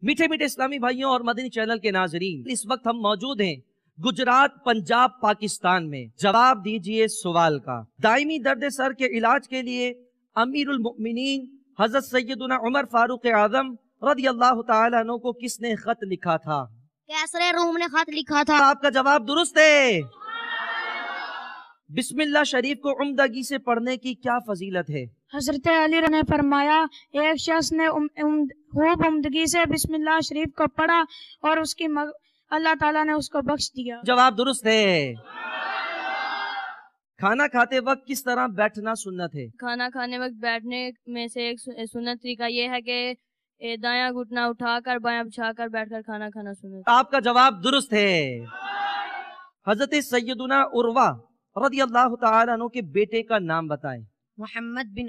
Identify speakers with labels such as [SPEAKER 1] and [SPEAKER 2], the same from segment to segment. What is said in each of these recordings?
[SPEAKER 1] میٹھے میٹھے اسلامی بھائیوں اور مدنی چینل کے ناظرین، اس وقت ہم موجود ہیں گجرات، پنجاب، پاکستان میں۔ جواب دیجئے سوال کا، دائمی درد سر کے علاج کے لیے امیر المؤمنین حضرت سیدنا عمر فاروق اعظم رضی اللہ تعالیٰ عنہ کو کس نے خط لکھا تھا؟
[SPEAKER 2] کیسر روم نے خط لکھا تھا۔
[SPEAKER 1] آپ کا جواب درست ہے۔ بسم اللہ شریف کو عمدگی سے پڑھنے کی کیا فضیلت ہے؟
[SPEAKER 3] حضرت علی نے فرمایا ایک شخص نے خوب عمدگی سے بسم اللہ شریف کو پڑھا اور اس کی اللہ تعالیٰ نے اس کو بخش دیا۔
[SPEAKER 1] جواب درست ہے۔ کھانا کھاتے وقت کس طرح بیٹھنا سنت ہے؟
[SPEAKER 4] کھانا کھانے وقت بیٹھنے میں سے ایک سنت طریقہ یہ ہے کہ دایاں گھٹنا اٹھا کر بایاں بچھا کر بیٹھ کر کھانا کھانا سنت۔
[SPEAKER 1] آپ کا جواب درست ہے۔ حضرت سیدنا عروہ رضی اللہ تعالیٰ عنہ کے بیٹے کا نام بتائیں۔
[SPEAKER 2] محمد بن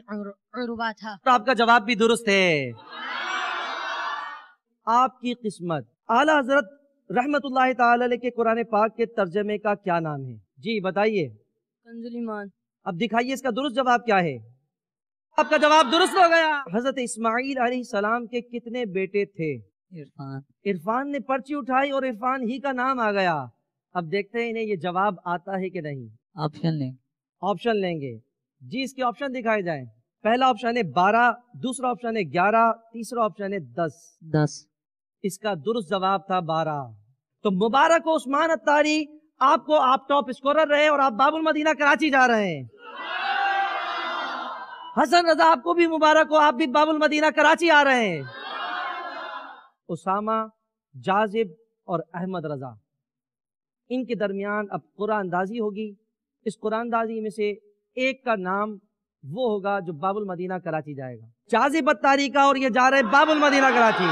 [SPEAKER 2] عروہ تھا۔
[SPEAKER 1] آپ کا جواب بھی درست ہے۔ آپ کی قسمت۔ اعلیٰ حضرت رحمت اللہ تعالی علیہ کے قرآن پاک کے ترجمے کا کیا نام ہے؟ جی بتائیے۔
[SPEAKER 4] کنز الایمان۔
[SPEAKER 1] اب دکھائیے اس کا درست جواب کیا ہے۔ آپ کا جواب درست ہو گیا۔ حضرت اسماعیل علیہ السلام کے کتنے بیٹے تھے؟ عرفان نے پرچی اٹھائی اور عرفان ہی کا نام آ گیا۔ اب دیکھتے ہیں انہیں یہ جواب آتا ہے کہ نہیں۔ آپشن لیں گے۔ جی اس کے آپشن دکھائے جائیں۔ پہلا آپشن ہے 12، دوسرا آپشن ہے 11، تیسرا آپشن ہے 10۔ اس کا درست جواب تھا 12۔ تو مبارک ہو عثمان اتاری، آپ کو آپ ٹاپ اسکورر رہے اور آپ باب المدینہ کراچی جا رہے ہیں۔ حسن رضا آپ کو بھی مبارک ہو، آپ بھی باب المدینہ کراچی آ رہے ہیں۔ اسامہ، جاذب اور احمد رضا، ان کے درمیان اب قرآن اندازی ہوگی۔ اس قرآن اندازی میں سے ایک کا نام وہ ہوگا جو باب المدینہ کراچی جائے گا۔ جاذب اتاری کا، اور یہ جا رہے ہیں باب المدینہ کراچی۔